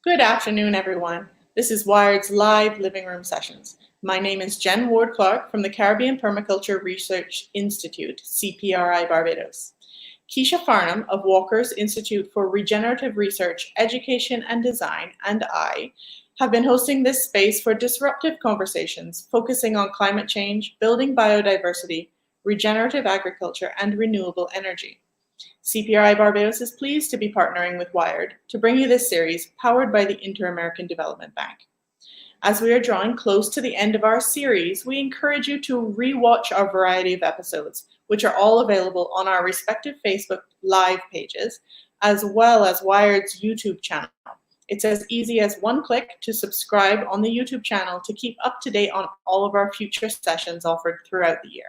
Good afternoon, everyone. This is Wired's live living room sessions. My name is Jenn Clarke from the Caribbean Permaculture Research Institute, CPRI Barbados. Keisha Farnham of Walker's Institute for Regenerative Research, Education and Design and I have been hosting this space for disruptive conversations focusing on climate change, building biodiversity, regenerative agriculture, and renewable energy. CPRI Barbados is pleased to be partnering with Wired to bring you this series powered by the Inter-American Development Bank. As we are drawing close to the end of our series, we encourage you to re-watch our variety of episodes, which are all available on our respective Facebook Live pages, as well as Wired's YouTube channel. It's as easy as one click to subscribe on the YouTube channel to keep up to date on all of our future sessions offered throughout the year.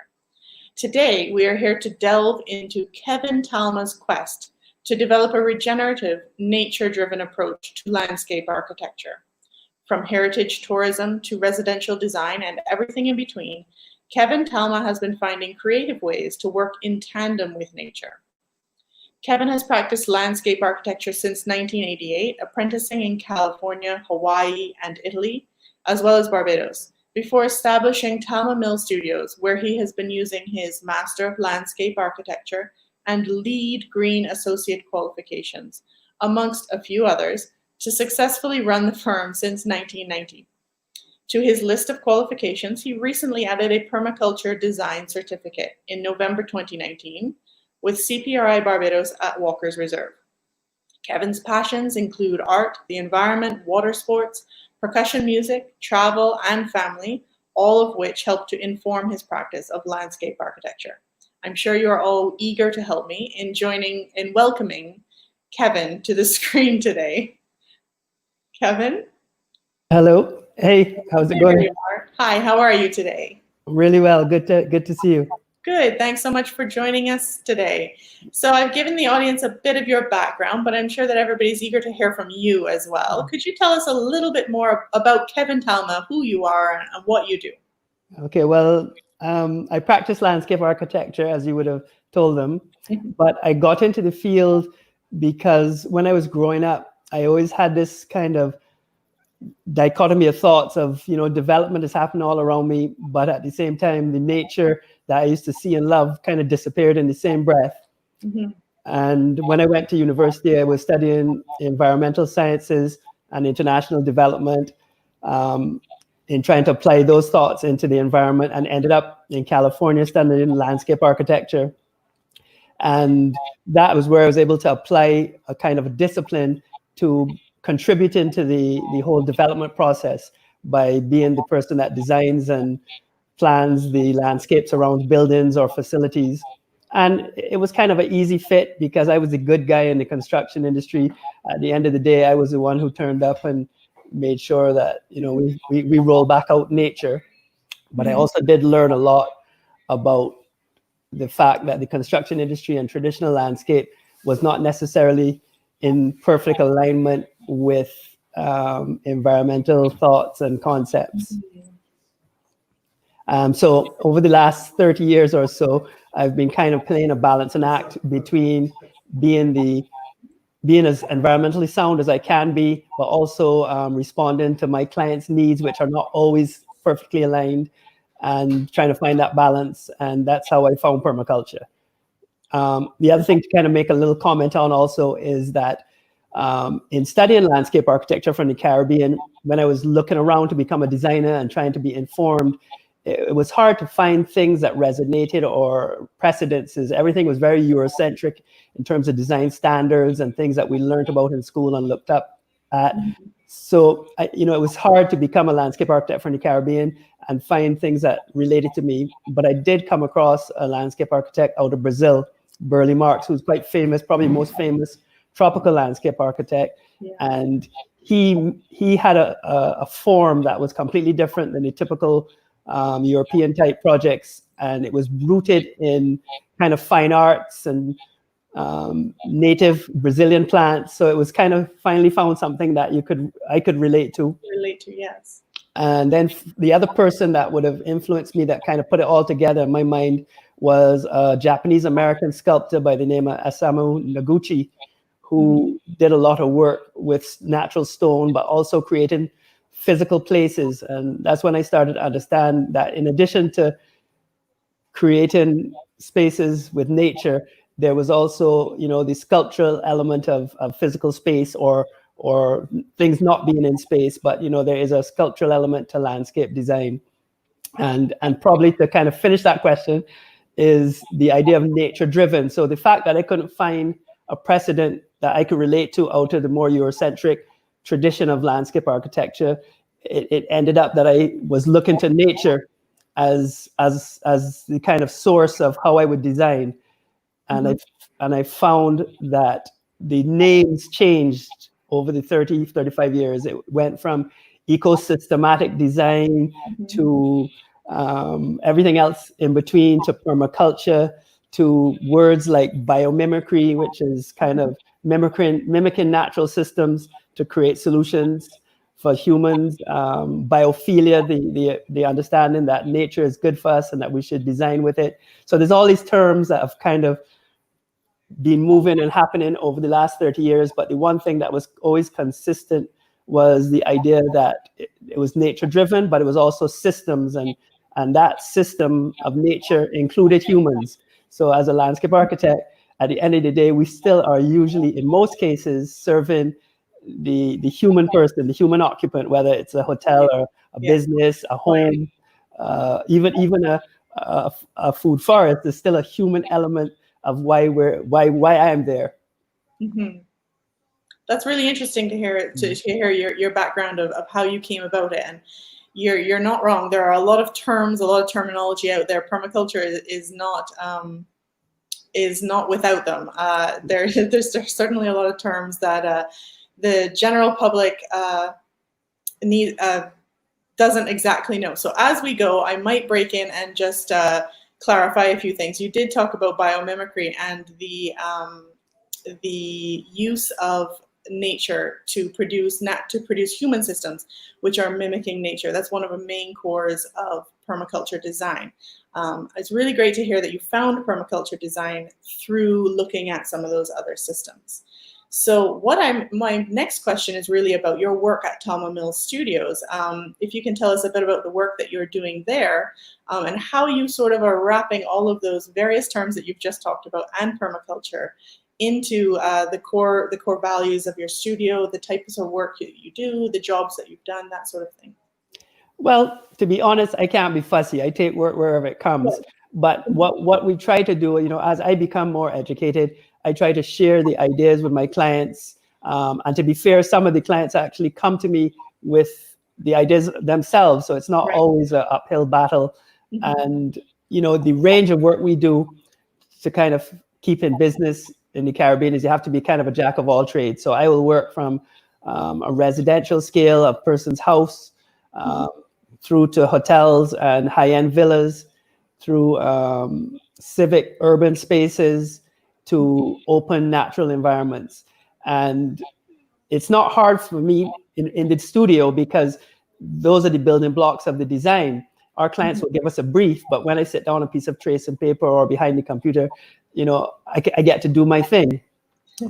Today, we are here to delve into Kevin Talma's quest to develop a regenerative, nature-driven approach to landscape architecture. From heritage tourism to residential design and everything in between, Kevin Talma has been finding creative ways to work in tandem with nature. Kevin has practiced landscape architecture since 1988, apprenticing in California, Hawaii, and Italy, as well as Barbados, before establishing Talma Mill Studios, where he has been using his Master of Landscape Architecture and LEED Green Associate qualifications, amongst a few others, to successfully run the firm since 1990. To his list of qualifications, he recently added a Permaculture Design Certificate in November 2019 with CPRI Barbados at Walker's Reserve. Kevin's passions include art, the environment, water sports, percussion music, travel, and family, all of which help to inform his practice of landscape architecture. I'm sure you are all eager to help me in welcoming Kevin to the screen today. Kevin? Hello. Hey, how's it going? There you are. Hi, how are you today? Really well. Good to see you. Good. Thanks so much for joining us today. So I've given the audience a bit of your background, but I'm sure that everybody's eager to hear from you as well. Could you tell us a little bit more about Kevin Talma, who you are and what you do? Okay, well, I practice landscape architecture, as you would have told them, but I got into the field because when I was growing up, I always had this kind of dichotomy of thoughts of, development is happening all around me, but at the same time, the nature that I used to see and love kind of disappeared in the same breath. Mm-hmm. And when I went to university, I was studying environmental sciences and international development, in trying to apply those thoughts into the environment, and ended up in California studying landscape architecture. And that was where I was able to apply a kind of a discipline to contribute into the whole development process by being the person that designs and plans the landscapes around buildings or facilities. And it was kind of an easy fit because I was a good guy in the construction industry. At the end of the day, I was the one who turned up and made sure that, we roll back out nature. But I also did learn a lot about the fact that the construction industry and traditional landscape was not necessarily in perfect alignment with environmental thoughts and concepts. So over the last 30 years or so, I've been kind of playing a balancing act between being as environmentally sound as I can be, but also responding to my clients' needs, which are not always perfectly aligned, and trying to find that balance. And that's how I found permaculture. The other thing to kind of make a little comment on also is that in studying landscape architecture from the Caribbean, when I was looking around to become a designer and trying to be informed, it was hard to find things that resonated or precedences. Everything was very Eurocentric in terms of design standards and things that we learned about in school and looked up at. So, it was hard to become a landscape architect from the Caribbean and find things that related to me. But I did come across a landscape architect out of Brazil, Burley Marx, who's quite famous, probably most famous tropical landscape architect. Yeah. And he had a form that was completely different than the typical European type projects, and it was rooted in kind of fine arts and native Brazilian plants. So it was kind of finally found something that I could relate to. Yes. And then the other person that would have influenced me, that kind of put it all together in my mind, was a Japanese American sculptor by the name of Isamu Noguchi, who did a lot of work with natural stone, but also creating physical places. And that's when I started to understand that in addition to creating spaces with nature, there was also, the sculptural element of physical space, or things not being in space, but there is a sculptural element to landscape design. And probably to kind of finish that question is the idea of nature driven. So the fact that I couldn't find a precedent that I could relate to out of the more Eurocentric tradition of landscape architecture, it ended up that I was looking to nature as the kind of source of how I would design. And I found that the names changed over the 35 years. It went from ecosystematic design to everything else in between, to permaculture, to words like biomimicry, which is kind of mimicking natural systems to create solutions for humans. Biophilia, the understanding that nature is good for us and that we should design with it. So there's all these terms that have kind of been moving and happening over the last 30 years. But the one thing that was always consistent was the idea that it was nature driven, but it was also systems, and that system of nature included humans. So as a landscape architect, at the end of the day, we still are usually, in most cases, serving the human person, the human occupant, whether it's a hotel or a business, a home, even a food forest. There's still a human element of why I am there. That's really interesting to hear your background of how you came about it. And you're not wrong. There are a lot of terms, a lot of terminology out there. Permaculture is not without them. There's certainly a lot of terms that the general public doesn't exactly know. So as we go, I might break in and just clarify a few things. You did talk about biomimicry and the use of nature to produce human systems which are mimicking nature. That's one of the main cores of permaculture design. It's really great to hear that you found permaculture design through looking at some of those other systems. So my next question is really about your work at Talma Mill Studios. If you can tell us a bit about the work that you're doing there, and how you sort of are wrapping all of those various terms that you've just talked about and permaculture into the core values of your studio, the types of work that you do, the jobs that you've done, that sort of thing. Well, to be honest, I can't be fussy. I take work wherever it comes. Right. But what we try to do, as I become more educated, I try to share the ideas with my clients. And to be fair, some of the clients actually come to me with the ideas themselves. So it's not always an uphill battle. And, the range of work we do to kind of keep in business in the Caribbean is you have to be kind of a jack of all trades. So I will work from a residential scale, a person's house, through to hotels and high-end villas, through civic urban spaces, to open natural environments. And it's not hard for me in the studio, because those are the building blocks of the design. Our clients will give us a brief, but when I sit down on a piece of trace and paper or behind the computer, I get to do my thing.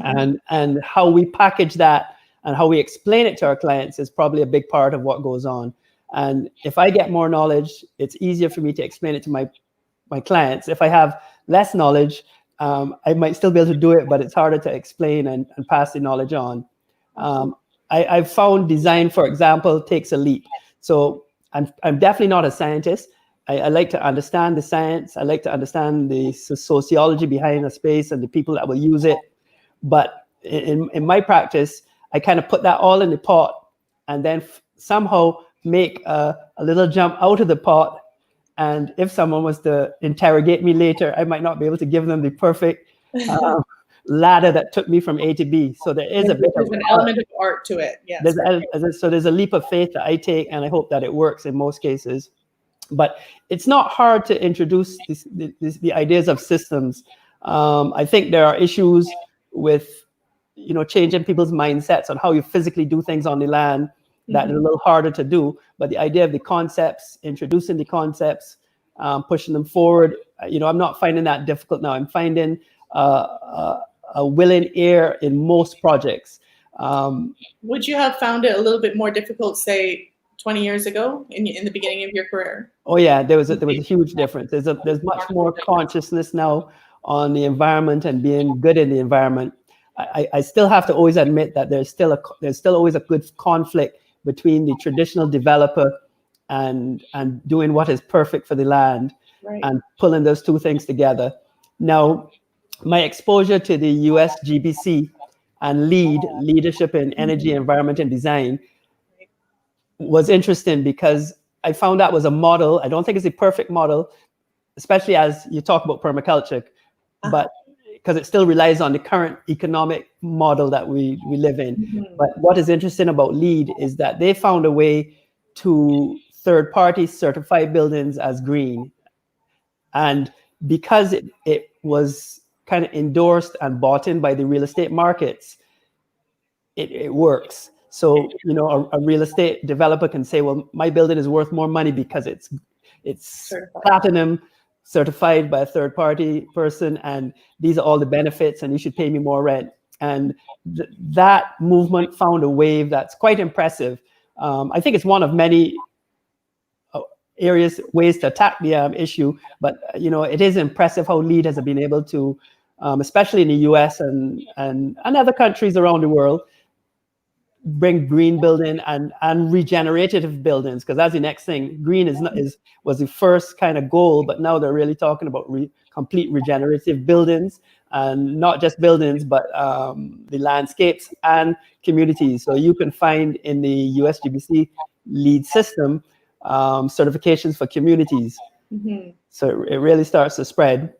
And how we package that and how we explain it to our clients is probably a big part of what goes on. And if I get more knowledge, it's easier for me to explain it to my clients. If I have less knowledge, I might still be able to do it, but it's harder to explain and pass the knowledge on. I've found design, for example, takes a leap. So I'm definitely not a scientist. I like to understand the science. I like to understand the sociology behind a space and the people that will use it. But in my practice, I kind of put that all in the pot and then somehow make a little jump out of the pot. And if someone was to interrogate me later, I might not be able to give them the perfect ladder that took me from A to B. So there's an element of art to it. Yes. There's a leap of faith that I take, and I hope that it works in most cases. But it's not hard to introduce the ideas of systems. I think there are issues with changing people's mindsets on how you physically do things on the land that is a little harder to do. But the idea of the concepts, introducing the concepts, pushing them forward, I'm not finding that difficult now. I'm finding a a willing ear in most projects. Would you have found it a little bit more difficult, say, 20 years ago in the beginning of your career? Oh yeah, there was a huge difference. There's much more consciousness now on the environment and being good in the environment. I still have to always admit that there's still always a good conflict between the traditional developer and doing what is perfect for the land, Right. and pulling those two things together. Now, my exposure to the US GBC and leadership in energy, environment, and design was interesting because I found that was a model. I don't think it's a perfect model, especially as you talk about permaculture, but because it still relies on the current economic model that we live in. But what is interesting about LEED is that they found a way to third party certify buildings as green. And because it was kind of endorsed and bought in by the real estate markets, it works. So, you know, a real estate developer can say, well, my building is worth more money because it's Certified. platinum certified by a third party person, and these are all the benefits, and you should pay me more rent. And that movement found a wave that's quite impressive. I think it's one of many ways to attack the issue, but you know, it is impressive how LEED has been able to, especially in the US and other countries around the world, bring green building and regenerative buildings, because that's the next thing. Green was the first kind of goal, but now they're really talking about complete regenerative buildings, and not just buildings, but the landscapes and communities. So you can find in the USGBC LEED system certifications for communities. So it really starts to spread.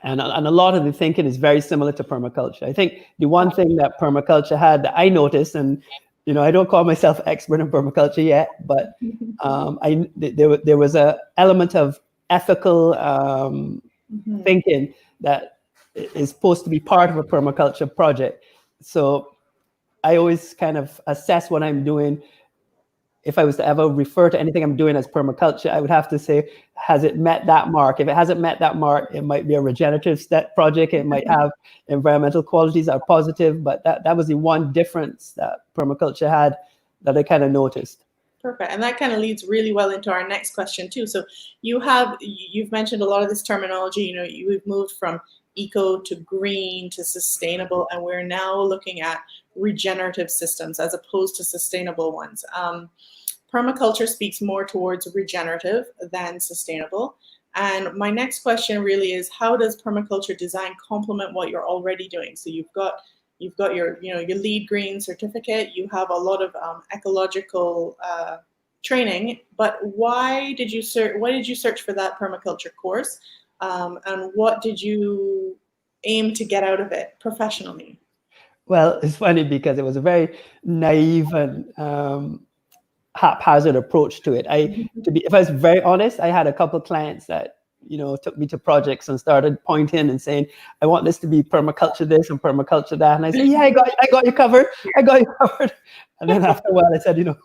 And a lot of the thinking is very similar to permaculture. I think the one thing that permaculture had that I noticed, and you know, I don't call myself expert in permaculture yet, but there was a element of ethical thinking that is supposed to be part of a permaculture project. So I always kind of assess what I'm doing. If I was to ever refer to anything I'm doing as permaculture, I would have to say, has it met that mark? If it hasn't met that mark, it might be a regenerative project. It might have environmental qualities that are positive, but that was the one difference that permaculture had that I kind of noticed. Perfect. And that kind of leads really well into our next question too. So you've mentioned a lot of this terminology. You know, we've moved from eco to green to sustainable, and we're now looking at regenerative systems as opposed to sustainable ones. Permaculture speaks more towards regenerative than sustainable. And my next question really is, how does permaculture design complement what you're already doing? So you've got your LEED Green certificate, you have a lot of ecological training, but why did you search for that permaculture course? And what did you aim to get out of it professionally? Well, it's funny because it was a very naive and haphazard approach to it. If I was very honest, I had a couple of clients that, you know, took me to projects and started pointing and saying, I want this to be permaculture this and permaculture that. And I said, yeah, I got you covered. I got you covered. And then after a while I said, you know,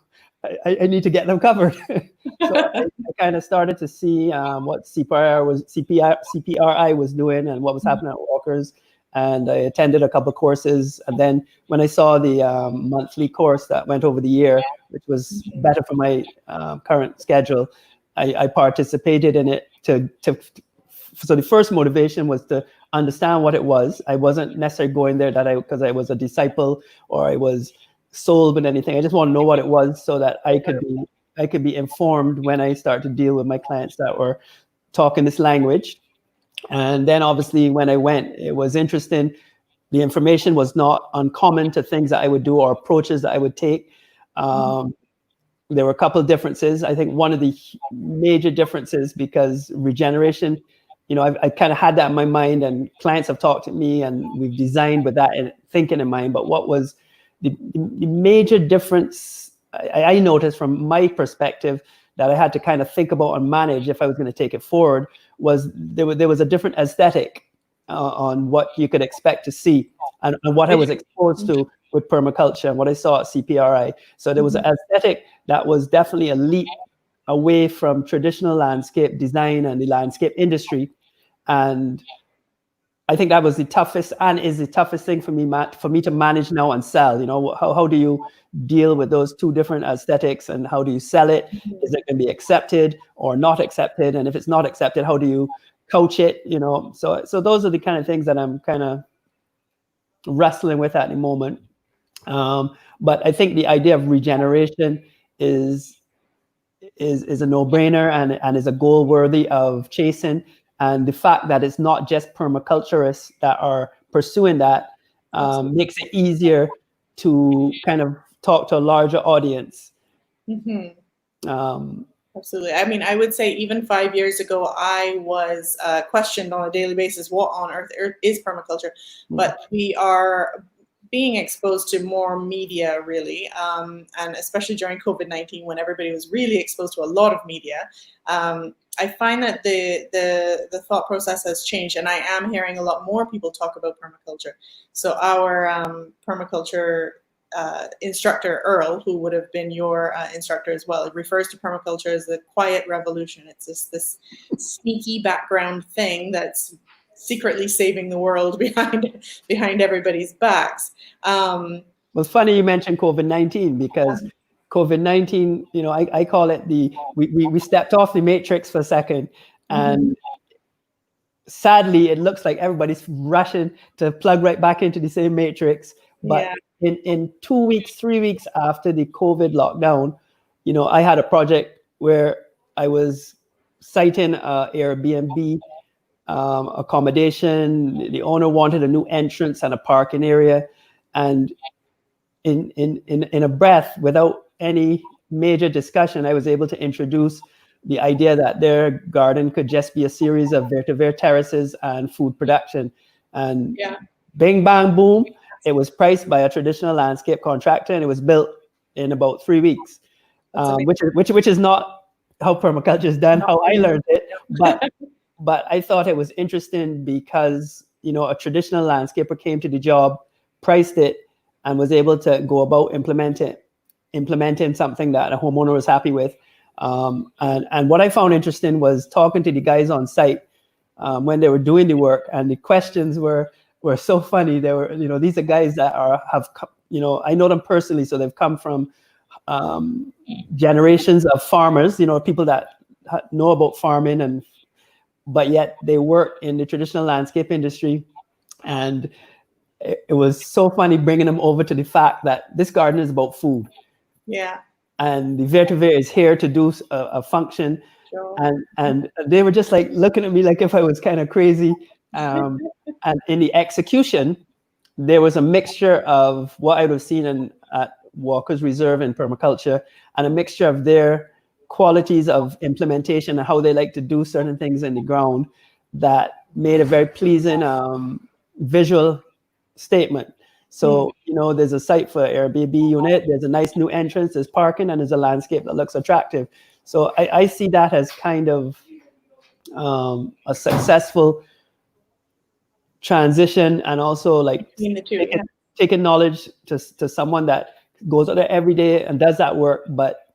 I need to get them covered. So I kind of started to see what CPRI was doing and what was happening at Walker's. And I attended a couple of courses. And then when I saw the monthly course that went over the year, which was better for my current schedule, I participated in it. So the first motivation was to understand what it was. I wasn't necessarily going there because I was a disciple or I was sold with anything. I just want to know what it was so that I could be informed when I start to deal with my clients that were talking this language. And then obviously when I went, it was interesting. The information was not uncommon to things that I would do or approaches that I would take. There were a couple of differences. I think one of the major differences, because regeneration, you know, I kind of had that in my mind, and clients have talked to me and we've designed with that thinking in mind. But what was the major difference I noticed from my perspective that I had to kind of think about and manage if I was going to take it forward was there was a different aesthetic on what you could expect to see and what I was exposed to with permaculture and what I saw at CPRI. So there was an aesthetic that was definitely a leap away from traditional landscape design and the landscape industry. And I think that was the toughest and is the toughest thing for me to manage now and sell. You know, how do you deal with those two different aesthetics, and how do you sell it? Is it going to be accepted or not accepted? And if it's not accepted, how do you coach it? You know, so those are the kind of things that I'm kind of wrestling with at the moment. But I think the idea of regeneration is a no-brainer and is a goal worthy of chasing. And the fact that it's not just permaculturists that are pursuing that makes it easier to kind of talk to a larger audience. Absolutely. I mean, I would say even 5 years ago, I was questioned on a daily basis, what on earth is permaculture? But we are being exposed to more media, really, and especially during COVID-19, when everybody was really exposed to a lot of media. I find that the thought process has changed, and I am hearing a lot more people talk about permaculture. So our permaculture instructor, Earl, who would have been your instructor as well, it refers to permaculture as the quiet revolution. It's this sneaky background thing that's secretly saving the world behind everybody's backs. Well, it's funny you mentioned COVID-19, because COVID-19, you know, I call it we stepped off the matrix for a second, and sadly, it looks like everybody's rushing to plug right back into the same matrix. But in 2 weeks, 3 weeks after the COVID lockdown, you know, I had a project where I was citing Airbnb accommodation. The owner wanted a new entrance and a parking area, and in a breath, without any major discussion, I was able to introduce the idea that their garden could just be a series of vetiver terraces and food production. And bing, bang, boom, it was priced by a traditional landscape contractor, and it was built in about 3 weeks, which is not how permaculture is done, how I learned it. But I thought it was interesting because, you know, a traditional landscaper came to the job, priced it, and was able to go about implementing something that a homeowner was happy with. And what I found interesting was talking to the guys on site when they were doing the work, and the questions were so funny. They were, you know, these are guys that have, you know, I know them personally, so they've come from generations of farmers, you know, people that know about farming, but yet they work in the traditional landscape industry. And it was so funny bringing them over to the fact that this garden is about food. Yeah. And the vetiver is here to do a function. Sure. And they were just like looking at me like if I was kind of crazy. And in the execution, there was a mixture of what I would have seen at Walker's Reserve in permaculture, and a mixture of their qualities of implementation and how they like to do certain things in the ground that made a very pleasing visual statement. So, you know, there's a site for Airbnb unit, there's a nice new entrance, there's parking, and there's a landscape that looks attractive. So I see that as kind of a successful transition, and also like taking knowledge to someone that goes out there every day and does that work, but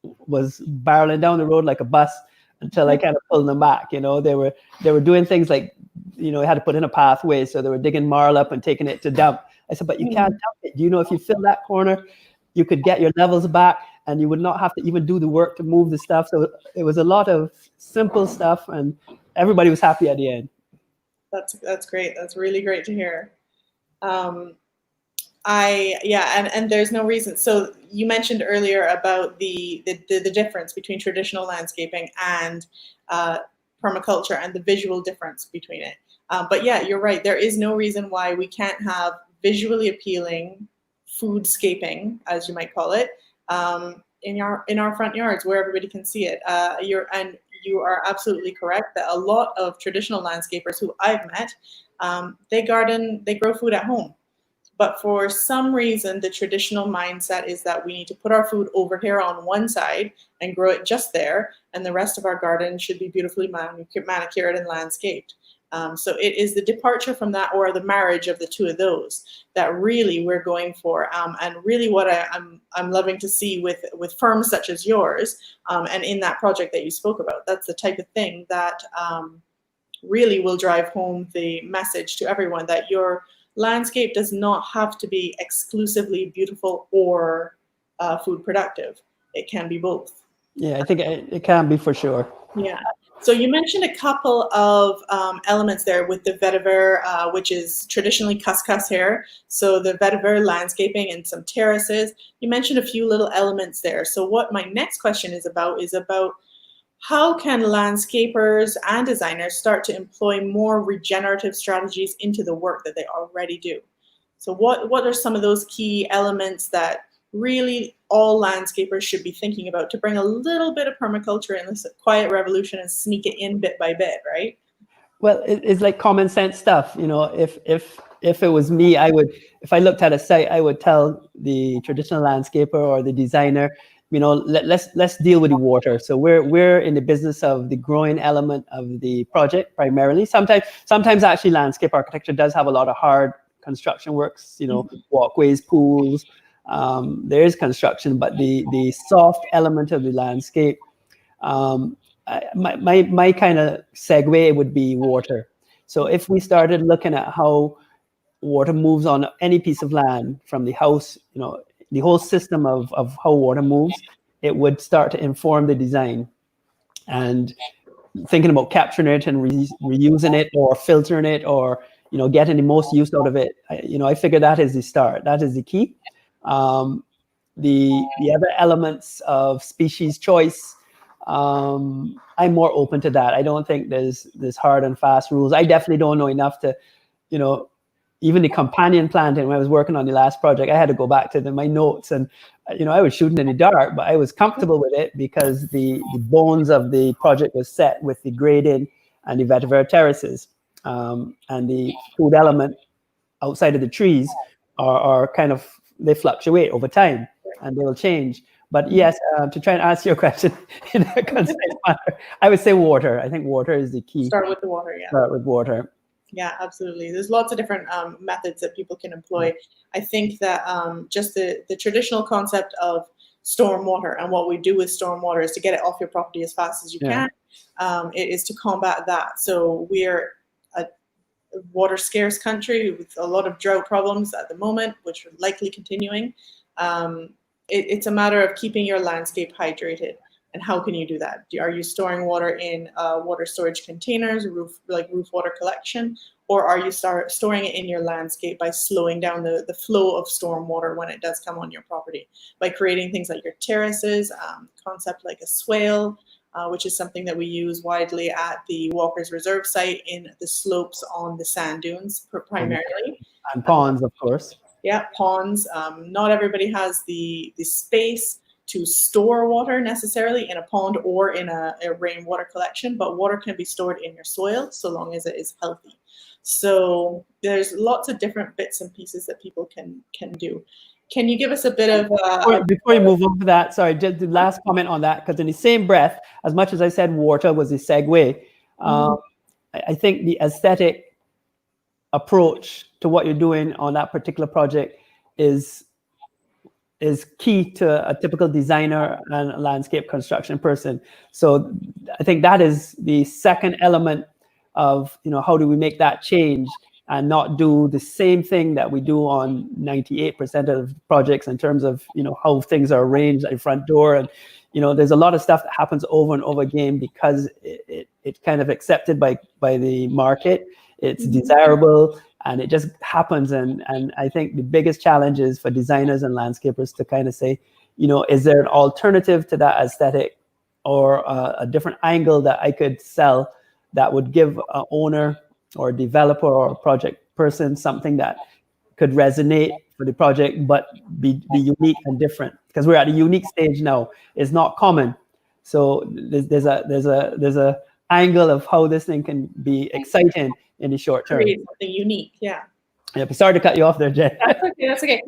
was barreling down the road like a bus until I kind of pulled them back. You know, they were doing things like, you know, they had to put in a pathway, so they were digging marl up and taking it to dump. I said, but you can't dump it. Do you know if you fill that corner, you could get your levels back, and you would not have to even do the work to move the stuff. So it was a lot of simple stuff, and everybody was happy at the end. That's great. That's really great to hear. And there's no reason. So you mentioned earlier about the difference between traditional landscaping and permaculture, and the visual difference between it. But yeah, you're right. There is no reason why we can't have visually appealing foodscaping, as you might call it, in our front yards where everybody can see it. You are absolutely correct that a lot of traditional landscapers who I've met, they grow food at home. But for some reason, the traditional mindset is that we need to put our food over here on one side and grow it just there, and the rest of our garden should be beautifully manicured and landscaped. So it is the departure from that, or the marriage of the two of those, that really we're going for. And really what I'm loving to see with firms such as yours, and in that project that you spoke about, that's the type of thing that really will drive home the message to everyone that your landscape does not have to be exclusively beautiful or food productive. It can be both. Yeah, I think it can be for sure. Yeah. So you mentioned a couple of elements there with the vetiver, which is traditionally couscous hair. So the vetiver landscaping and some terraces. You mentioned a few little elements there. So what my next question is about how can landscapers and designers start to employ more regenerative strategies into the work that they already do? So what are some of those key elements that really all landscapers should be thinking about to bring a little bit of permaculture in this quiet revolution and sneak it in bit by bit, right? Well, it's like common sense stuff. If it was me, if I looked at a site, I would tell the traditional landscaper or the designer, let's deal with the water. So we're in the business of the growing element of the project primarily. Sometimes actually landscape architecture does have a lot of hard construction works, walkways, pools. There is construction, but the soft element of the landscape, my kind of segue would be water. So if we started looking at how water moves on any piece of land from the house, the whole system of how water moves, it would start to inform the design. And thinking about capturing it and reusing it or filtering it or getting the most use out of it, I figure that is the start. That is the key. The other elements of species choice, I'm more open to that. I don't think there's hard and fast rules. I definitely don't know enough to, even the companion planting, when I was working on the last project, I had to go back to my notes, and I was shooting in the dark, but I was comfortable with it because the bones of the project was set with the grading and the vetiver terraces, and the food element outside of the trees are kind of, they fluctuate over time and they will change. But yes, to try and answer your question in a concise manner, I would say water. I think water is the key. Start with the water, yeah. Start with water. Yeah, absolutely. There's lots of different methods that people can employ. I think that just the traditional concept of stormwater and what we do with stormwater is to get it off your property as fast as you can. It is to combat that. So we're a water scarce country with a lot of drought problems at the moment, which are likely continuing. It's a matter of keeping your landscape hydrated. And how can you do that? Are you storing water in water storage containers, roof water collection, or are you storing it in your landscape by slowing down the flow of storm water when it does come on your property? By creating things like your terraces, concept like a swale, which is something that we use widely at the Walker's Reserve site in the slopes on the sand dunes primarily. And ponds, of course. Yeah, ponds. Not everybody has the space to store water necessarily in a pond or in a rainwater collection, but water can be stored in your soil so long as it is healthy. So there's lots of different bits and pieces that people can do. Can you give us a bit of... Before you move on to that, sorry, just the last comment on that, because in the same breath, as much as I said water was a segue, I think the aesthetic approach to what you're doing on that particular project is key to a typical designer and landscape construction person. So I think that is the second element of, how do we make that change and not do the same thing that we do on 98% of projects in terms of, how things are arranged at the front door. And, there's a lot of stuff that happens over and over again because it's kind of accepted by the market. It's desirable. And it just happens. And I think the biggest challenge is for designers and landscapers to kind of say, is there an alternative to that aesthetic or a different angle that I could sell that would give an owner or a developer or a project person something that could resonate for the project, but be unique and different? Because we're at a unique stage now. It's not common. So there's a angle of how this thing can be exciting in the short term. Something unique, yeah. Yep. Sorry to cut you off there, Jen. That's okay.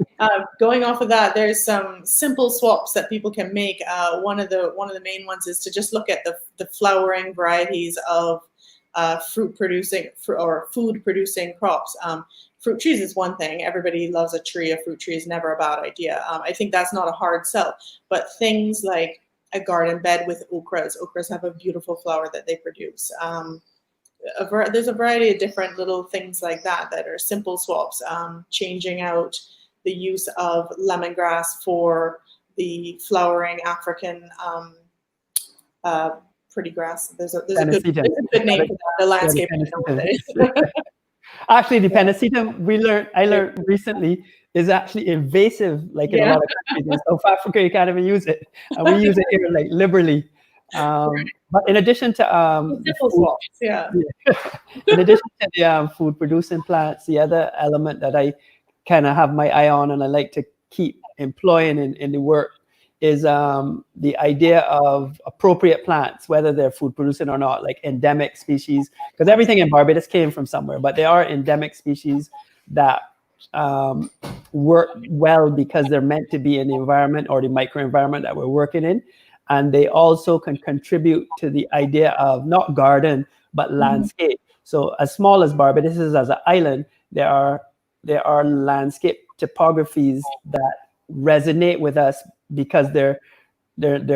Going off of that, there's some simple swaps that people can make. One of the main ones is to just look at the flowering varieties of food producing crops. Fruit trees is one thing. Everybody loves a tree. A fruit tree is never a bad idea. I think that's not a hard sell. But things like a garden bed with okras. Okras have a beautiful flower that they produce. there's a variety of different little things like that that are simple swaps. Changing out the use of lemongrass for the flowering African pretty grass. There's a good name for that. The landscape. Actually, the Pennisetum I learned recently is actually invasive, like in a lot of countries. In South Africa, you can't even use it, and we use it here like liberally. But in addition to in addition to the food producing plants, the other element that I kind of have my eye on and I like to keep employing in the work is the idea of appropriate plants, whether they're food producing or not, like endemic species, because everything in Barbados came from somewhere, but there are endemic species that work well because they're meant to be in the environment or the microenvironment that we're working in. And they also can contribute to the idea of not garden, but landscape. So as small as Barbados is as an island, there are landscape topographies that resonate with us because they're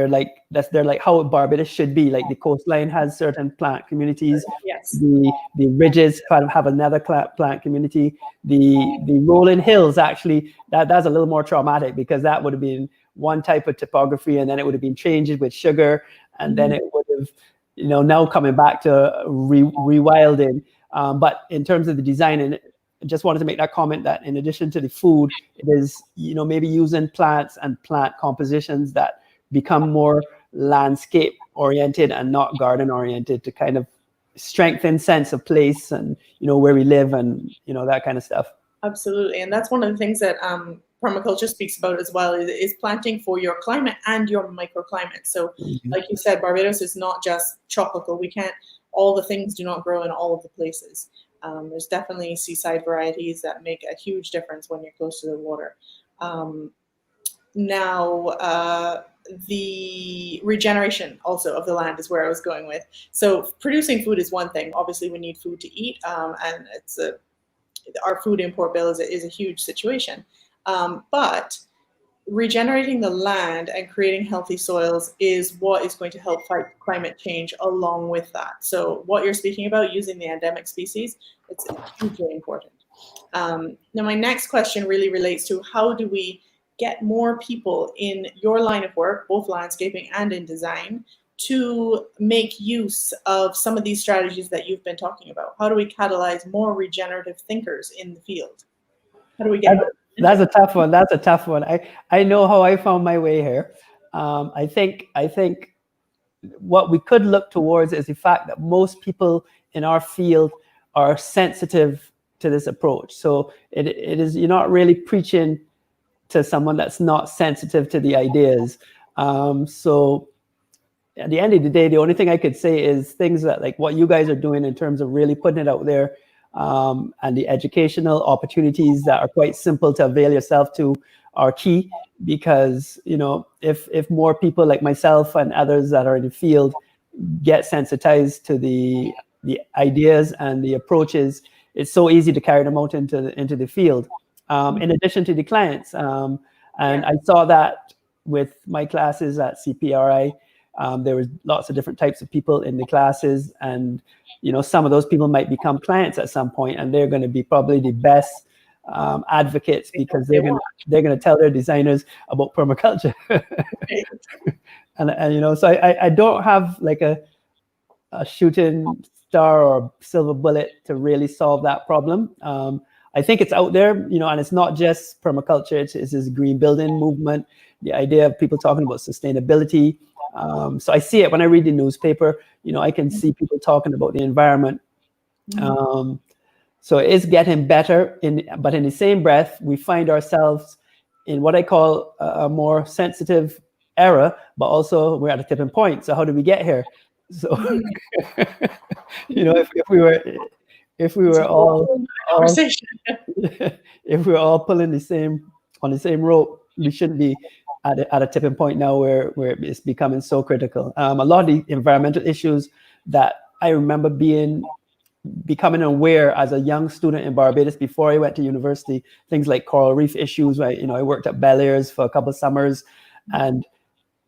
like how Barbados should be. Like the coastline has certain plant communities. Yes. The ridges kind of have another plant community. The rolling hills, actually, that's a little more traumatic because that would have been one type of topography, and then it would have been changed with sugar, and then it would have, now coming back to rewilding. But in terms of the design, and I just wanted to make that comment that in addition to the food, it is, maybe using plants and plant compositions that become more landscape oriented and not garden oriented to kind of strengthen sense of place and, where we live and, that kind of stuff. Absolutely. And that's one of the things that permaculture speaks about as well, is planting for your climate and your microclimate. So like you said, Barbados is not just tropical. All the things do not grow in all of the places. There's definitely seaside varieties that make a huge difference when you're close to the water. The regeneration also of the land is where I was going with. So producing food is one thing. Obviously, we need food to eat, and our food import bill is a huge situation. But regenerating the land and creating healthy soils is what is going to help fight climate change along with that. So what you're speaking about, using the endemic species, it's hugely important. Now, my next question really relates to how do we get more people in your line of work, both landscaping and in design, to make use of some of these strategies that you've been talking about? How do we catalyze more regenerative thinkers in the field? How do we get That's a tough one. That's a tough one. I know how I found my way here. I think what we could look towards is the fact that most people in our field are sensitive to this approach. So it is, you're not really preaching to someone that's not sensitive to the ideas. So at the end of the day, the only thing I could say is things that like what you guys are doing in terms of really putting it out there, and the educational opportunities that are quite simple to avail yourself to are key, because if more people like myself and others that are in the field get sensitized to the ideas and the approaches, it's so easy to carry them out into the field. In addition to the clients, and I saw that with my classes at CPRI. There was lots of different types of people in the classes, and some of those people might become clients at some point, and they're going to be probably the best advocates because they're going to tell their designers about permaculture. and so I don't have like a shooting star or silver bullet to really solve that problem. I think it's out there, and it's not just permaculture. It's this green building movement, the idea of people talking about sustainability. So I see it when I read the newspaper. I can see people talking about the environment. So it's getting better. But in the same breath, we find ourselves in what I call a more sensitive era, but also we're at a tipping point. So how did we get here? So, if we were all if we were all pulling on the same rope, we shouldn't be at a tipping point now where it's becoming so critical. A lot of the environmental issues that I remember becoming aware as a young student in Barbados before I went to university, things like coral reef issues. I worked at Bel-Airs for a couple of summers, and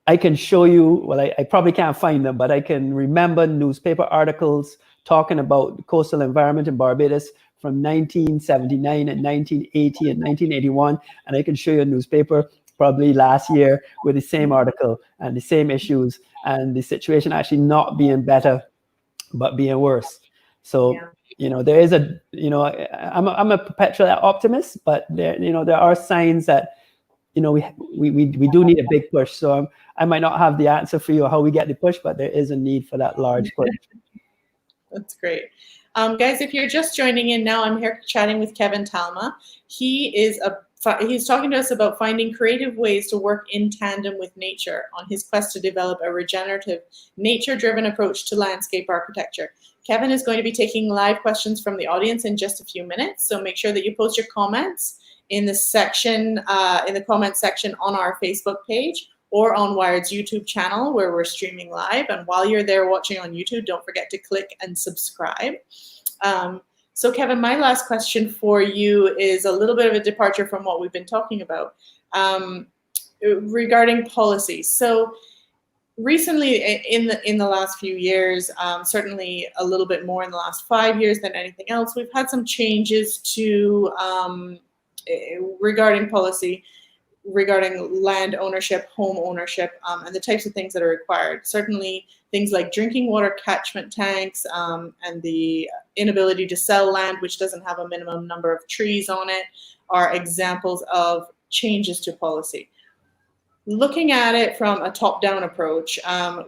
I can show you, well, I probably can't find them, but I can remember newspaper articles talking about the coastal environment in Barbados from 1979 and 1980 and 1981, and I can show you a newspaper probably last year with the same article and the same issues, and the situation actually not being better, but being worse. So, there is I'm a perpetual optimist, but there are signs that, we do need a big push. So I might not have the answer for you how we get the push, but there is a need for that large push. That's great. Guys, if you're just joining in now, I'm here chatting with Kevin Talma. He's talking to us about finding creative ways to work in tandem with nature on his quest to develop a regenerative, nature-driven approach to landscape architecture. Kevin is going to be taking live questions from the audience in just a few minutes, so make sure that you post your comments in the section, in the comment section on our Facebook page, or on Wired's YouTube channel where we're streaming live. And while you're there watching on YouTube, don't forget to click and subscribe. So Kevin, my last question for you is a little bit of a departure from what we've been talking about regarding policy. So recently, in the last few years, certainly a little bit more in the last 5 years than anything else, we've had some changes to regarding policy, regarding land ownership, home ownership, and the types of things that are required. Certainly things like drinking water catchment tanks and the inability to sell land which doesn't have a minimum number of trees on it are examples of changes to policy. Looking at it from a top-down approach,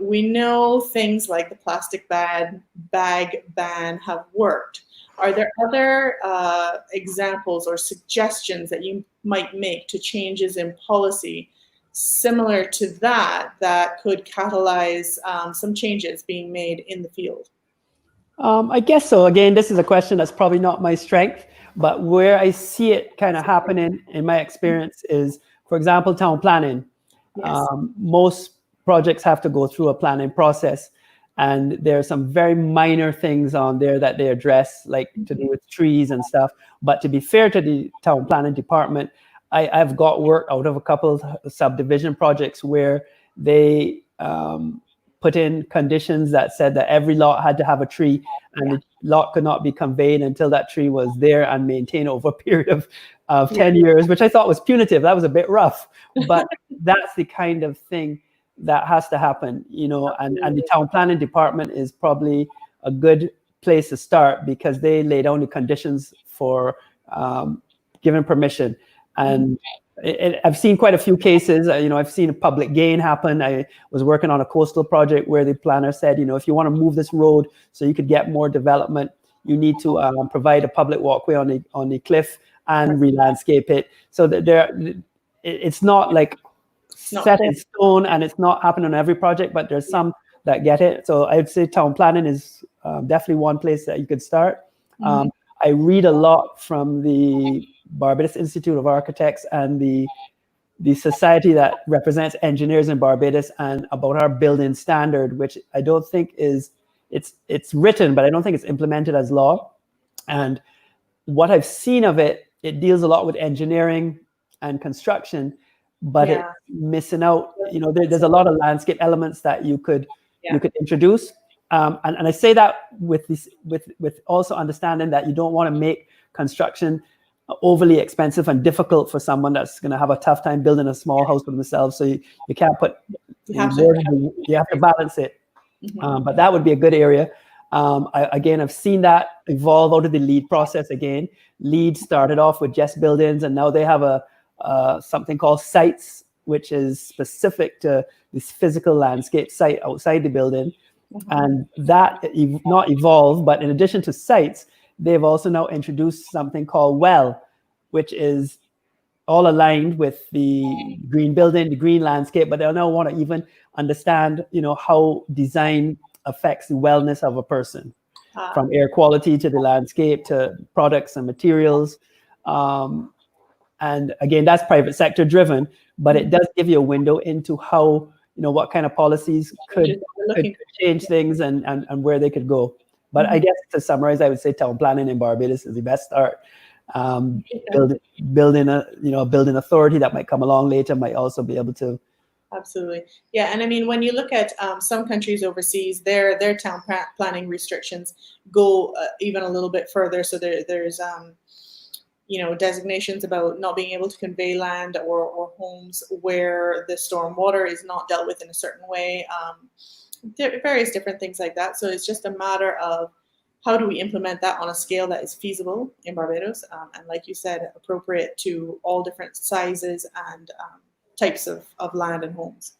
we know things like the plastic bag ban have worked. Are there other examples or suggestions that you might make to changes in policy similar to that could catalyze some changes being made in the field? I guess so. Again, this is a question that's probably not my strength, but where I see it kind of happening in my experience is, for example, town planning. Yes. Most projects have to go through a planning process. And there are some very minor things on there that they address, like to do with trees and stuff. But to be fair to the town planning department, I've got work out of a couple of subdivision projects where they put in conditions that said that every lot had to have a tree, and the lot could not be conveyed until that tree was there and maintained over a period of 10 years, which I thought was punitive. That was a bit rough, but that's the kind of thing that has to happen, and the town planning department is probably a good place to start because they lay down the conditions for giving permission. And I've seen quite a few cases. I've seen a public gain happen. I was working on a coastal project where the planner said, if you want to move this road so you could get more development, you need to provide a public walkway on the cliff and re-landscape it. So that it's not like set in stone, and it's not happening on every project, but there's some that get it. So I'd say town planning is definitely one place that you could start. I read a lot from the Barbados Institute of Architects and the society that represents engineers in Barbados, and about our building standard, which I don't think it's written, but I don't think it's implemented as law. And what I've seen of it, it deals a lot with engineering and construction, but it's missing out. There's a lot of landscape elements that you could introduce, and I say that with also understanding that you don't want to make construction overly expensive and difficult for someone that's going to have a tough time building a small house for themselves. So you can't put you have to balance it. But that would be a good area. I've seen that evolve out of the LEED process. Again, LEED started off with just buildings, and now they have something called sites, which is specific to this physical landscape site outside the building. And that not evolved, but in addition to sites, they've also now introduced something called WELL, which is all aligned with the green building, the green landscape, but they now want to even understand, how design affects the wellness of a person, from air quality to the landscape to products and materials. And again, that's private sector driven, but it does give you a window into how, what kind of policies could change things and where they could go. But I guess to summarize, I would say town planning in Barbados is the best start. Building authority that might come along later might also be able to Absolutely. Yeah. And I mean, when you look at some countries overseas, their town planning restrictions go even a little bit further. So there's, designations about not being able to convey land or homes where the storm water is not dealt with in a certain way. Various different things like that. So it's just a matter of how do we implement that on a scale that is feasible in Barbados, and like you said, appropriate to all different sizes and types of land and homes.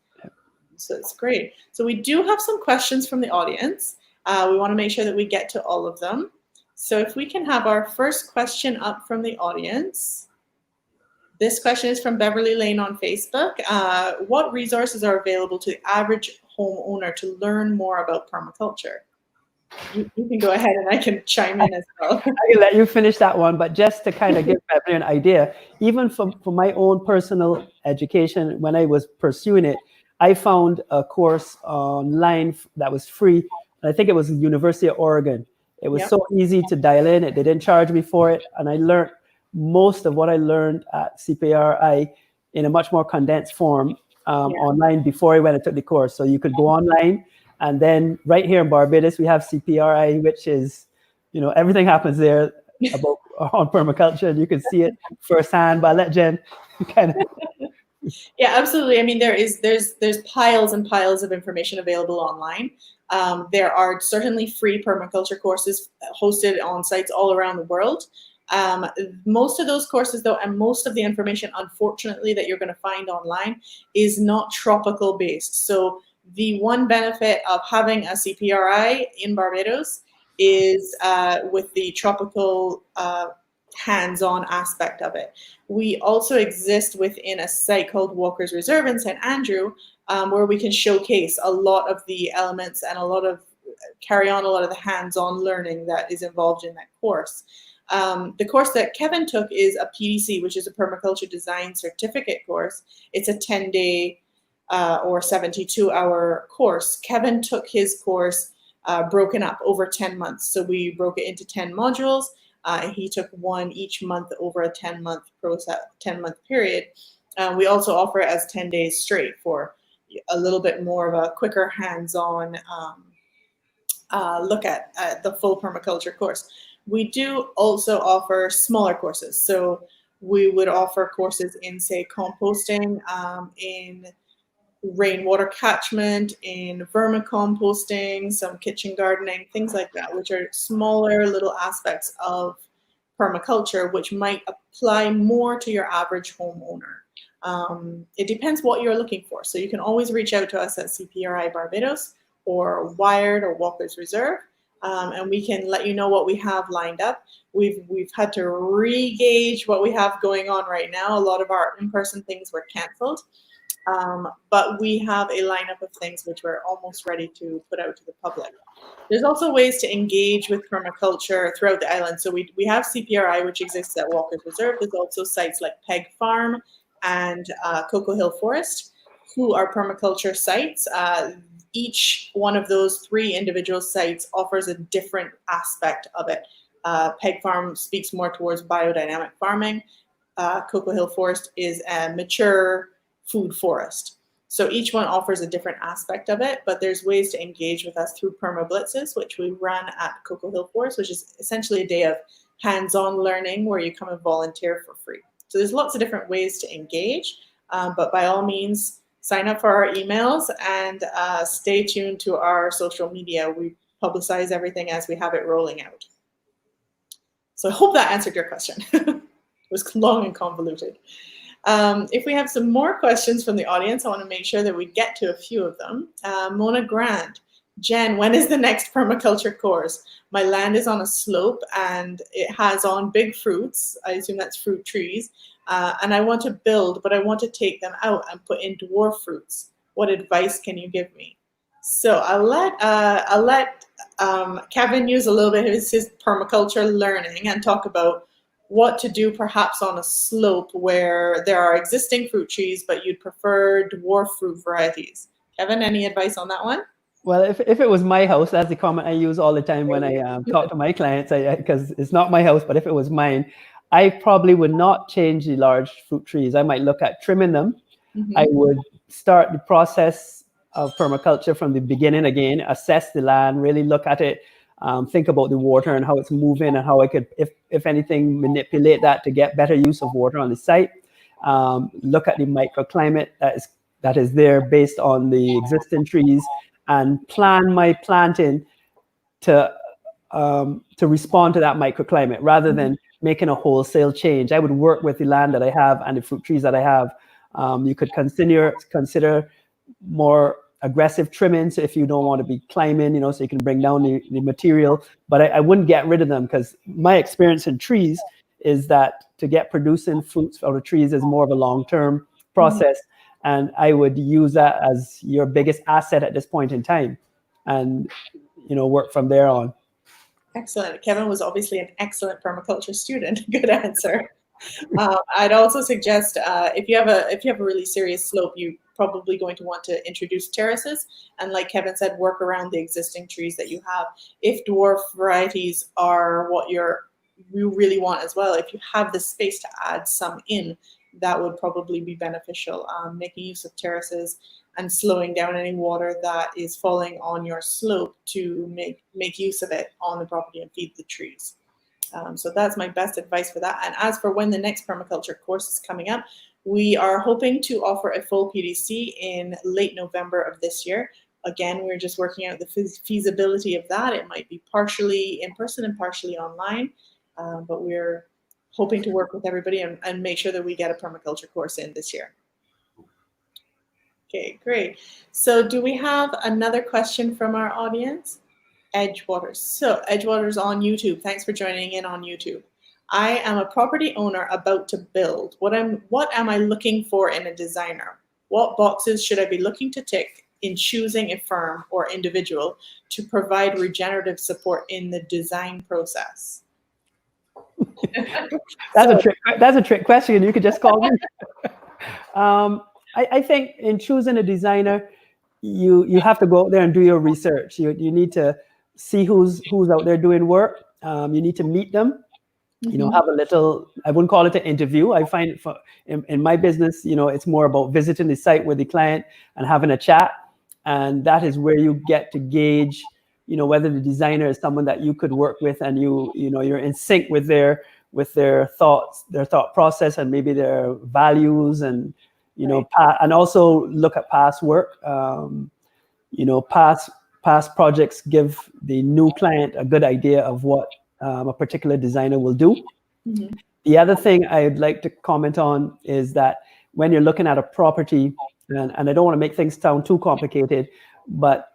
So it's great. So we do have some questions from the audience. We want to make sure that we get to all of them. So if we can have our first question up from the audience. This question is from Beverly Lane on Facebook. What resources are available to the average homeowner to learn more about permaculture? You can go ahead and I can chime in as well. I can let you finish that one, but just to kind of give Beverly an idea, even for my own personal education, when I was pursuing it, I found a course online that was free. And I think it was the University of Oregon. It was so easy to dial in. They didn't charge me for it. And I learned most of what I learned at CPRI in a much more condensed form online before I went and took the course. So you could go online. And then right here in Barbados, we have CPRI, which is, everything happens there about on permaculture, and you can see it firsthand. But I'll let Jenn kind of. Yeah, absolutely. I mean, there's piles and piles of information available online. There are certainly free permaculture courses hosted on sites all around the world. Most of those courses, though, and most of the information, unfortunately, that you're going to find online is not tropical based. So the one benefit of having a CPRI in Barbados is with the tropical hands-on aspect of it. We also exist within a site called Walker's Reserve in St. Andrew, where we can showcase a lot of the elements and carry on a lot of the hands-on learning that is involved in that course. The course that Kevin took is a PDC, which is a permaculture design certificate course. It's a 10-day or 72-hour course. Kevin took his course broken up over 10 months. So we broke it into 10 modules. He took one each month over a 10-month process, 10-month period. We also offer it as 10 days straight for a little bit more of a quicker hands-on look at the full permaculture course. We do also offer smaller courses. So we would offer courses in, say, composting, in rainwater catchment, in vermicomposting, some kitchen gardening, things like that, which are smaller little aspects of permaculture, which might apply more to your average homeowner. It depends what you're looking for. So you can always reach out to us at CPRI Barbados or Wired or Walker's Reserve, and we can let you know what we have lined up. We've had to re-gauge what we have going on right now. A lot of our in-person things were canceled. But we have a lineup of things which we're almost ready to put out to the public. There's also ways to engage with permaculture throughout the island. So we have CPRI, which exists at Walker's Reserve. There's also sites like Peg Farm and Cocoa Hill Forest, who are permaculture sites. Each one of those 3 individual sites offers a different aspect of it. Peg Farm speaks more towards biodynamic farming. Cocoa Hill Forest is a mature food forest. So each one offers a different aspect of it, but there's ways to engage with us through Perma Blitzes, which we run at Cocoa Hill Forest, which is essentially a day of hands-on learning where you come and volunteer for free. So there's lots of different ways to engage, but by all means, sign up for our emails and stay tuned to our social media. We publicize everything as we have it rolling out. So I hope that answered your question. It was long and convoluted. If we have some more questions from the audience, I want to make sure that we get to a few of them. Mona Grant, Jenn, when is the next permaculture course? My land is on a slope and it has on big fruits. I assume that's fruit trees. And I want to build, but I want to take them out and put in dwarf fruits. What advice can you give me? So I'll let Kevin use a little bit of his permaculture learning and talk about what to do perhaps on a slope where there are existing fruit trees, but you'd prefer dwarf fruit varieties. Kevin, any advice on that one? Well, if it was my house, that's the comment I use all the time when I talk to my clients, because it's not my house, but if it was mine, I probably would not change the large fruit trees. I might look at trimming them. Mm-hmm. I would start the process of permaculture from the beginning again, assess the land, really look at it, think about the water and how it's moving and how I could, if anything, manipulate that to get better use of water on the site. Look at the microclimate that is there based on the existing trees, and plan my planting to respond to that microclimate rather than making a wholesale change. I would work with the land that I have and the fruit trees that I have. You could consider more aggressive trimming, so if you don't want to be climbing, so you can bring down the material. But I wouldn't get rid of them, because my experience in trees is that to get producing fruits out of trees is more of a long-term process. And I would use that as your biggest asset at this point in time, and work from there on. Excellent. Kevin was obviously an excellent permaculture student. Good answer. I'd also suggest if you have a really serious slope, you're probably going to want to introduce terraces, and like Kevin said, work around the existing trees that you have. If dwarf varieties are what you really want as well, if you have the space to add some in, that would probably be beneficial. Making use of terraces and slowing down any water that is falling on your slope to make use of it on the property and feed the trees. So that's my best advice for that. And as for when the next permaculture course is coming up, we are hoping to offer a full PDC in late November of this year. Again, we're just working out the feasibility of that. It might be partially in person and partially online, but we're hoping to work with everybody and make sure that we get a permaculture course in this year. Okay, great. So do we have another question from our audience? Edgewater. So Edgewater's on YouTube. Thanks for joining in on YouTube. I am a property owner about to build. What am I looking for in a designer? What boxes should I be looking to tick in choosing a firm or individual to provide regenerative support in the design process? That's a trick question. You could just call me. I think in choosing a designer, you have to go out there and do your research. You need to see who's out there doing work. You need to meet them. Have a little, I wouldn't call it an interview. I find in my business, it's more about visiting the site with the client and having a chat. And that is where you get to gauge, whether the designer is someone that you could work with, and you're in sync with their thoughts, their thought process, and maybe their values, and and also look at past work. Past projects give the new client a good idea of what a particular designer will do. The other thing I'd like to comment on is that when you're looking at a property, and I don't want to make things sound too complicated, but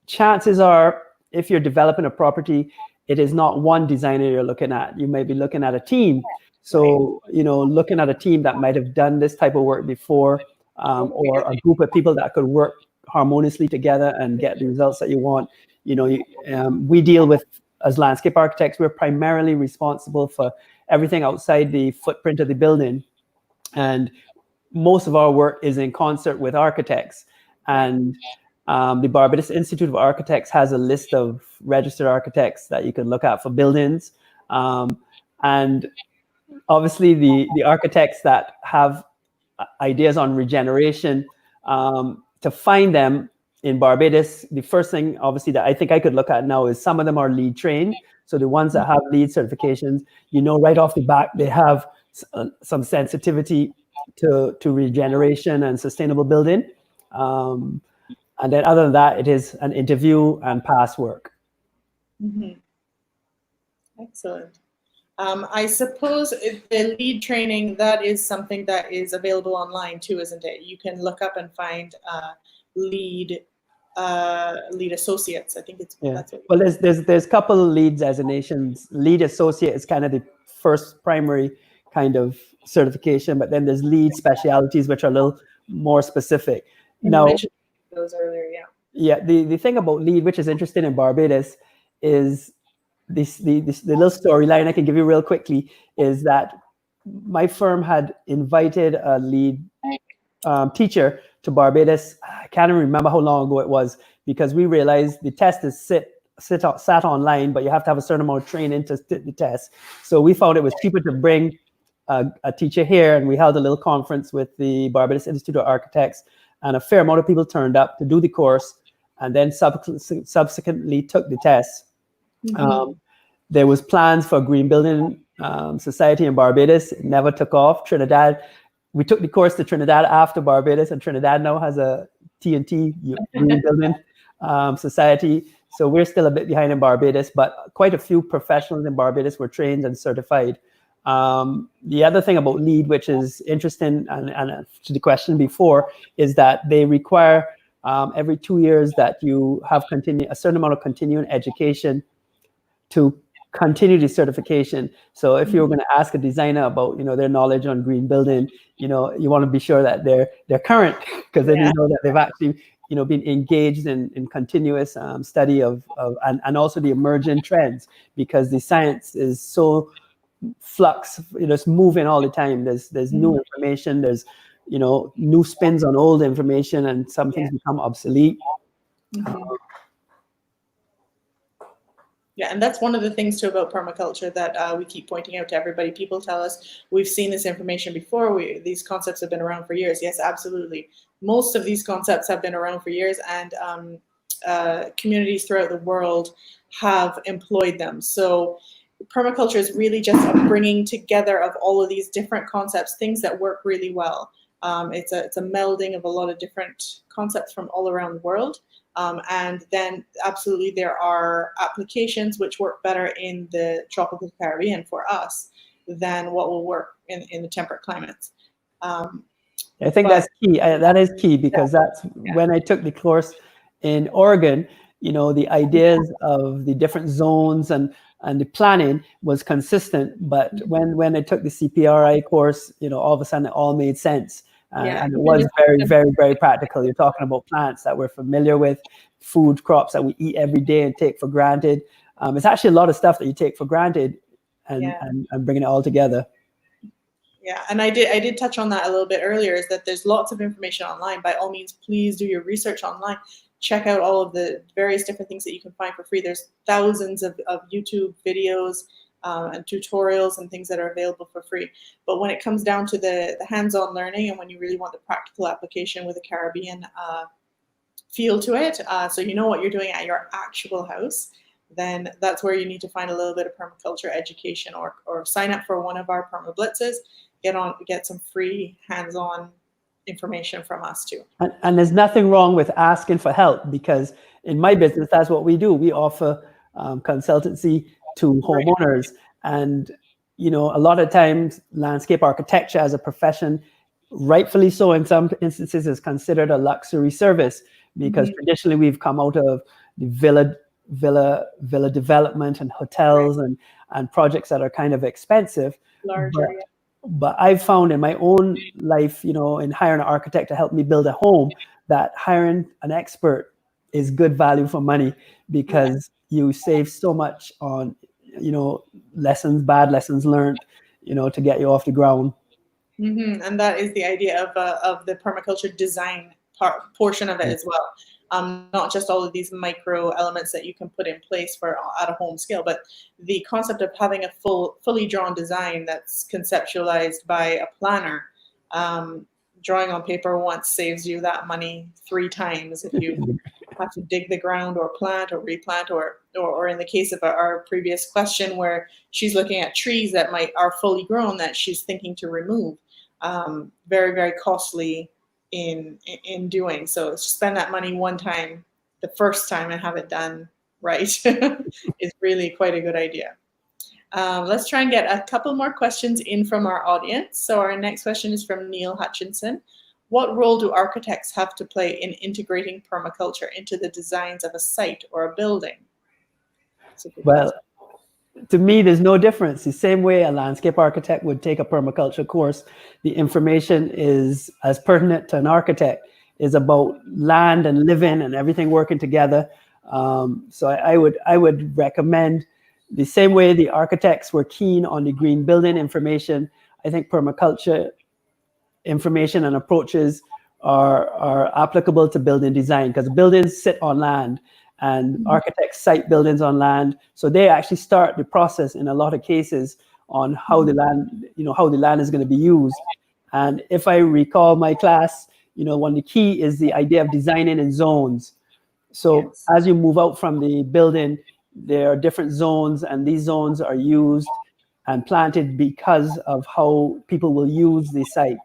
chances are, if you're developing a property, it is not one designer you're looking at. You may be looking at a team. So, looking at a team that might have done this type of work before, or a group of people that could work harmoniously together and get the results that you want. We deal with, as landscape architects, we're primarily responsible for everything outside the footprint of the building. And most of our work is in concert with architects. And the Barbados Institute of Architects has a list of registered architects that you can look at for buildings. And obviously the architects that have ideas on regeneration, to find them in Barbados, the first thing obviously that I think I could look at now is some of them are LEED trained. So the ones that have LEED certifications, right off the bat, they have some sensitivity to regeneration and sustainable building. And then other than that, it is an interview and past work. Excellent. I suppose the LEED training, that is something that is available online too, isn't it? You can look up and find LEED associates. I think it's that's what. Well, there's a couple of LEED designations. LEED associate is kind of the first primary kind of certification, but then there's LEED specialities, which are a little more specific. You mentioned those earlier, yeah. The thing about LEED, which is interesting in Barbados, is the little storyline I can give you real quickly is that my firm had invited a LEED teacher to Barbados. I can't even remember how long ago it was, because we realized the test is sat online, but you have to have a certain amount of training to sit the test. So we found it was cheaper to bring a teacher here, and we held a little conference with the Barbados Institute of Architects, and a fair amount of people turned up to do the course, and then subsequently took the test. There was plans for Green Building Society in Barbados. It never took off. Trinidad, we took the course to Trinidad after Barbados, and Trinidad now has a TNT, Green Building Society. So we're still a bit behind in Barbados, but quite a few professionals in Barbados were trained and certified. The other thing about LEED, which is interesting, and to the question before, is that they require every 2 years that you have a certain amount of continuing education to continue the certification. So if you're going to ask a designer about, their knowledge on green building, you want to be sure that they're current, because then you know that they've actually, been engaged in continuous study of and also the emerging trends, because the science is so flux, it's moving all the time. There's new information, there's new spins on old information, and some things become obsolete. Yeah, and that's one of the things too about permaculture that we keep pointing out to everybody. People tell us, we've seen this information before, these concepts have been around for years. Yes, absolutely. Most of these concepts have been around for years, and communities throughout the world have employed them. So permaculture is really just a bringing together of all of these different concepts, things that work really well. It's a melding of a lot of different concepts from all around the world. And then absolutely there are applications which work better in the tropical Caribbean for us than what will work in the temperate climates. I think that's key. That is key, because that's when I took the course in Oregon, the ideas of the different zones and the planning was consistent. But when I took the CPRI course, all of a sudden it all made sense. And it was very, very, very practical. You're talking about plants that we're familiar with, food crops that we eat every day and take for granted. It's actually a lot of stuff that you take for granted, and bringing it all together. Yeah, and I did touch on that a little bit earlier, is that there's lots of information online. By all means, please do your research online. Check out all of the various different things that you can find for free. There's thousands of YouTube videos and tutorials and things that are available for free. But when it comes down to the hands-on learning, and when you really want the practical application with a Caribbean feel to it, so you know what you're doing at your actual house, then that's where you need to find a little bit of permaculture education, or sign up for one of our perma blitzes, get some free hands-on information from us too. And there's nothing wrong with asking for help, because in my business, that's what we do. We offer consultancy to homeowners. And, a lot of times landscape architecture as a profession, rightfully so in some instances, is considered a luxury service, because traditionally we've come out of the villa development and hotels and projects that are kind of expensive. Larger, but I've found in my own life, in hiring an architect to help me build a home, that hiring an expert is good value for money, because you save so much on, bad lessons learned, to get you off the ground. And that is the idea of the permaculture design portion of it as well. Not just all of these micro elements that you can put in place for at a home scale, but the concept of having a fully drawn design that's conceptualized by a planner. Drawing on paper once saves you that money 3 times if you have to dig the ground or plant or replant, or in the case of our previous question, where she's looking at trees that are fully grown that she's thinking to remove. Very, very costly in doing. So spend that money one time, the first time, and have it done right is really quite a good idea. Let's try and get a couple more questions in from our audience. So our next question is from Neil Hutchinson. What role do architects have to play in integrating permaculture into the designs of a site or a building? Well, to me, there's no difference. The same way a landscape architect would take a permaculture course, the information is as pertinent to an architect, is about land and living and everything working together. So I would recommend, the same way the architects were keen on the green building information, I think permaculture information and approaches are applicable to building design, because buildings sit on land and architects site buildings on land. So they actually start the process in a lot of cases on how the land, how the land is going to be used. And if I recall my class, one of the key is the idea of designing in zones. So Yes. as you move out from the building, there are different zones, and these zones are used and planted because of how people will use the site.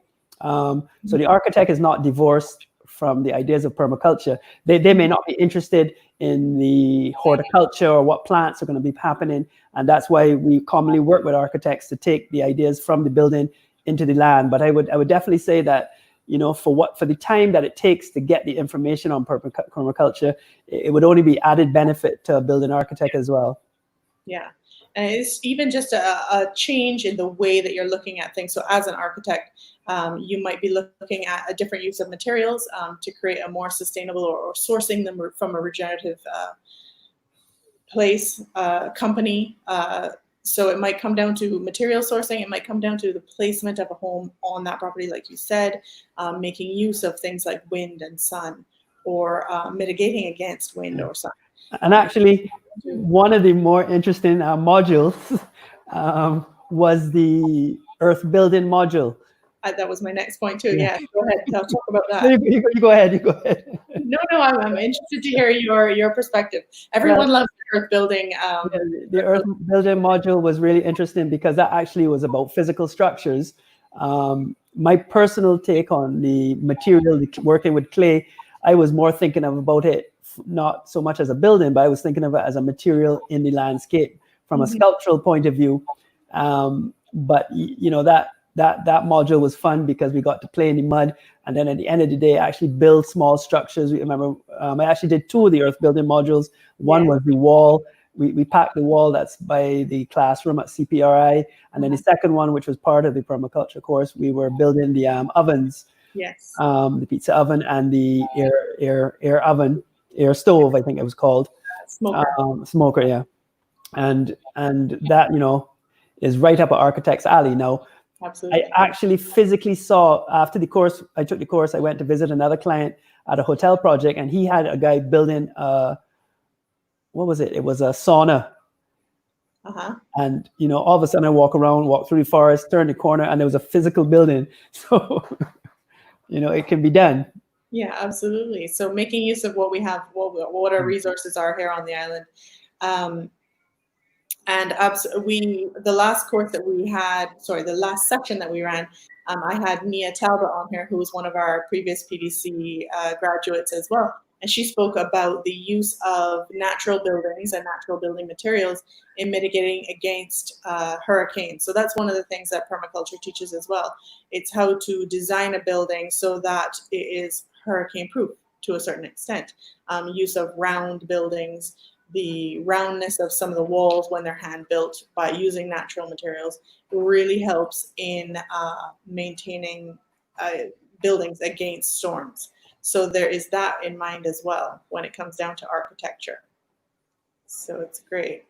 So the architect is not divorced from the ideas of permaculture. They may not be interested in the horticulture or what plants are going to be happening, and that's why we commonly work with architects to take the ideas from the building into the land. But I would definitely say that, for the time that it takes to get the information on permaculture, it would only be added benefit to a building architect as well. Yeah. And it's even just a change in the way that you're looking at things. So as an architect, you might be looking at a different use of materials to create a more sustainable, or sourcing them from a regenerative place, company. So it might come down to material sourcing. It might come down to the placement of a home on that property, like you said, making use of things like wind and sun, or mitigating against wind or sun. And actually, one of the more interesting modules was the earth building module. That was my next point too. Yeah, go ahead. I'll talk about that. You go ahead. You go ahead. No, I'm interested to hear your perspective. Everyone loves the earth building. The earth building module was really interesting because that actually was about physical structures. My personal take on the material, working with clay, I was more thinking about it not so much as a building, but I was thinking of it as a material in the landscape from a sculptural point of view. But that module was fun because we got to play in the mud, and then at the end of the day, actually build small structures. We remember I actually did 2 of the earth building modules. One was the wall. We packed the wall that's by the classroom at CPRI, and then the second one, which was part of the permaculture course, we were building the ovens. Yes. The pizza oven and the air stove, I think it was called. Smoker, yeah. And that, is right up an architect's alley. Now, absolutely. I actually physically saw, after the course, I took the course, I went to visit another client at a hotel project, and he had a guy building what was it? It was a sauna. And, all of a sudden I walk through the forest, turn the corner, and there was a physical building. So, it can be done. Yeah, absolutely. So making use of what we have, what our resources are here on the island. And the last course that we had, the last section that we ran, I had Mia Talbot on here, who was one of our previous PDC graduates as well. And she spoke about the use of natural buildings and natural building materials in mitigating against hurricanes. So that's one of the things that permaculture teaches as well. It's how to design a building so that it is hurricane proof to a certain extent. Use of round buildings, the roundness of some of the walls when they're hand built by using natural materials really helps in maintaining buildings against storms. So there is that in mind as well when it comes down to architecture. So it's great.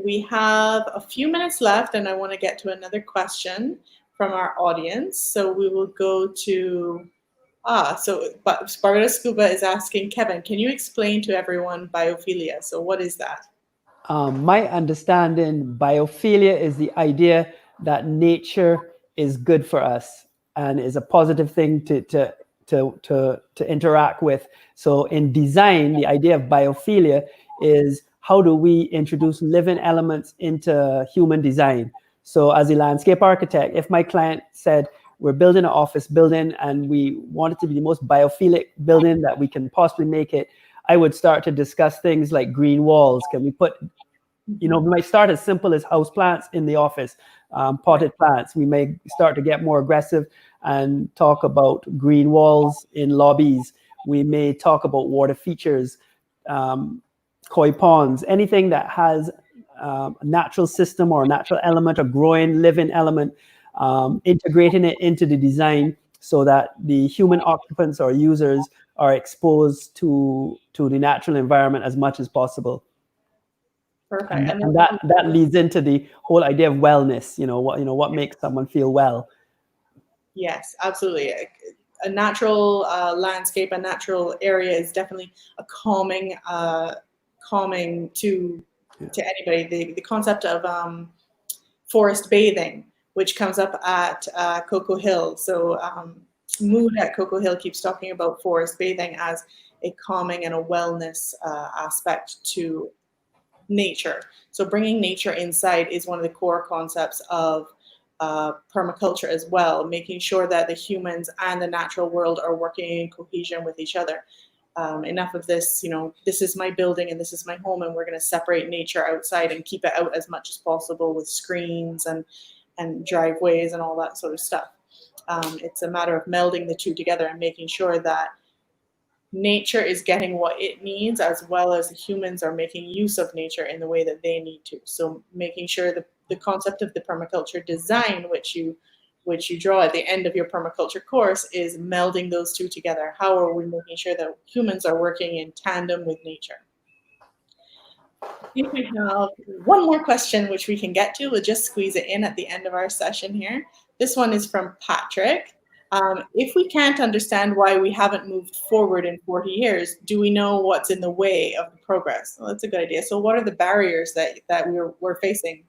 We have a few minutes left, and I want to get to another question from our audience. So we will go to Barbados Scuba is asking, Kevin, can you explain to everyone biophilia? So what is that? My understanding, biophilia is the idea that nature is good for us and is a positive thing to interact with. So in design, the idea of biophilia is how do we introduce living elements into human design? So as a landscape architect, if my client said, we're building an office building and we want it to be the most biophilic building that we can possibly make it, I would start to discuss things like green walls. Can we put, we might start as simple as house plants in the office, potted plants. We may start to get more aggressive and talk about green walls in lobbies. We may talk about water features, koi ponds, anything that has a natural system or a natural element, a growing living element, integrating it into the design so that the human occupants or users are exposed to the natural environment as much as possible. Perfect. And that leads into the whole idea of wellness. What makes someone feel well. Yes, absolutely. A natural landscape, a natural area is definitely a calming to anybody. The concept of forest bathing, which comes up at Cocoa Hill. So Mood at Cocoa Hill keeps talking about forest bathing as a calming and a wellness aspect to nature. So bringing nature inside is one of the core concepts of permaculture as well, making sure that the humans and the natural world are working in cohesion with each other. Enough of this, this is my building and this is my home, and we're going to separate nature outside and keep it out as much as possible with screens and driveways and all that sort of stuff. It's a matter of melding the two together and making sure that nature is getting what it needs, as well as humans are making use of nature in the way that they need to. So making sure the concept of the permaculture design, which you draw at the end of your permaculture course, is melding those two together. How are we making sure that humans are working in tandem with nature? I think we have one more question which we can get to. We'll just squeeze it in at the end of our session here. This one is from Patrick. If we can't understand why we haven't moved forward in 40 years, do we know what's in the way of the progress? Well, that's a good idea. So what are the barriers that we're facing?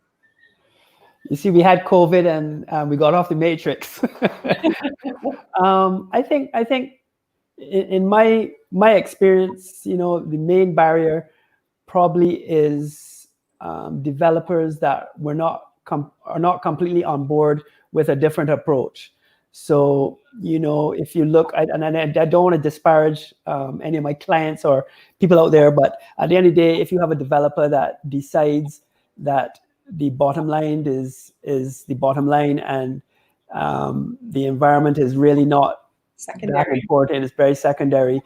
You see, we had COVID and we got off the matrix. I think in my experience, the main barrier probably is developers that are not completely on board with a different approach. So, if you look, and I don't want to disparage any of my clients or people out there, but at the end of the day, if you have a developer that decides that the bottom line is the bottom line, and the environment is really not that important, it's very secondary,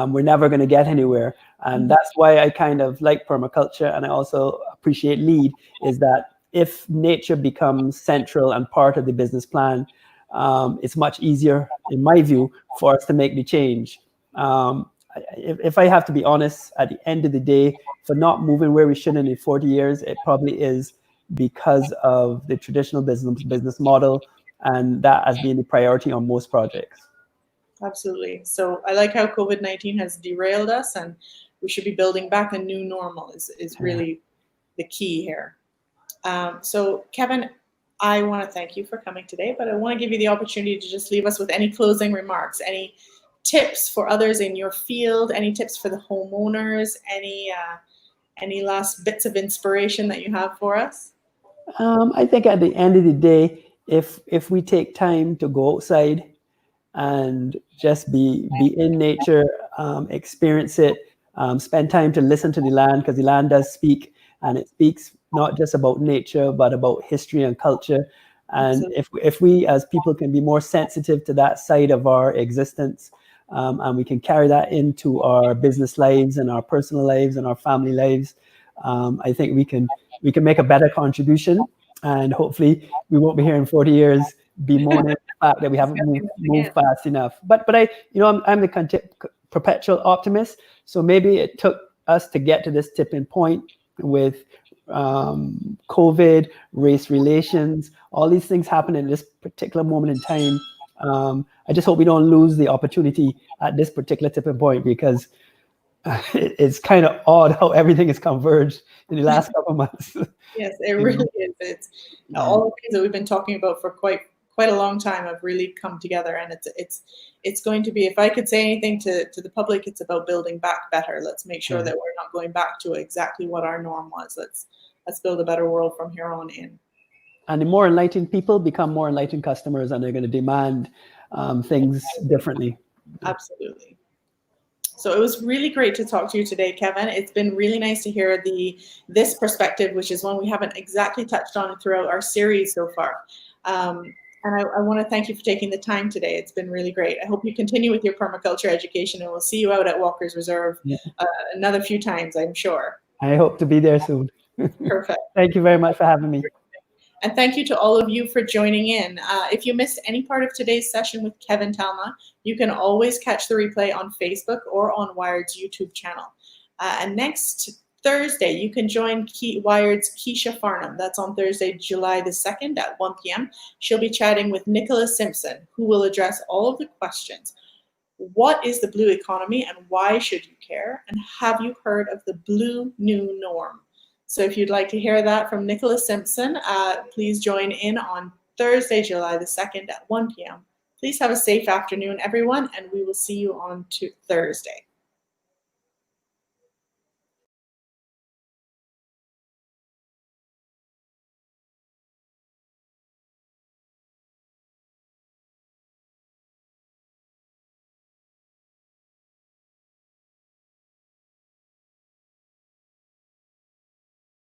we're never going to get anywhere. And that's why I kind of like permaculture, and I also appreciate LEED, is that if nature becomes central and part of the business plan, it's much easier, in my view, for us to make the change. If I have to be honest, at the end of the day, for not moving where we should in 40 years, it probably is because of the traditional business model, and that has been the priority on most projects. Absolutely. So I like how COVID-19 has derailed us, and we should be building back a new normal is really the key here. So Kevin, I want to thank you for coming today, but I want to give you the opportunity to just leave us with any closing remarks, any tips for others in your field, any tips for the homeowners, any last bits of inspiration that you have for us? I think at the end of the day, if we take time to go outside and just be in nature, experience it, spend time to listen to the land, because the land does speak, and it speaks not just about nature, but about history and culture. And if we as people can be more sensitive to that side of our existence, and we can carry that into our business lives and our personal lives and our family lives, I think we can make a better contribution. And hopefully we won't be here in 40 years bemoaning the fact that we haven't moved fast enough. But I'm the perpetual optimist. So maybe it took us to get to this tipping point with COVID, race relations, all these things happen in this particular moment in time. I just hope we don't lose the opportunity at this particular tipping point, because it's kind of odd how everything has converged in the last couple of months. Yes, it really is. It's all the things that we've been talking about for quite a long time have really come together, and it's going to be, if I could say anything to the public, it's about building back better. Let's make sure that we're not going back to exactly what our norm was. Let's build a better world from here on in. And the more enlightened people become more enlightened customers, and they're going to demand things differently. Absolutely. So it was really great to talk to you today, Kevin. It's been really nice to hear this perspective, which is one we haven't exactly touched on throughout our series so far. And I want to thank you for taking the time today. It's been really great. I hope you continue with your permaculture education, and we'll see you out at Walker's Reserve another few times, I'm sure. I hope to be there soon. Perfect. Thank you very much for having me. And thank you to all of you for joining in. If you missed any part of today's session with Kevin Talma, you can always catch the replay on Facebook or on Wired's YouTube channel. And next Thursday, you can join Wired's Keisha Farnham. That's on Thursday, July the 2nd at 1 p.m. She'll be chatting with Nicholas Simpson, who will address all of the questions. What is the blue economy, and why should you care? And have you heard of the blue new norm? So if you'd like to hear that from Nicholas Simpson, please join in on Thursday, July the 2nd at 1 p.m. Please have a safe afternoon, everyone, and we will see you on Thursday.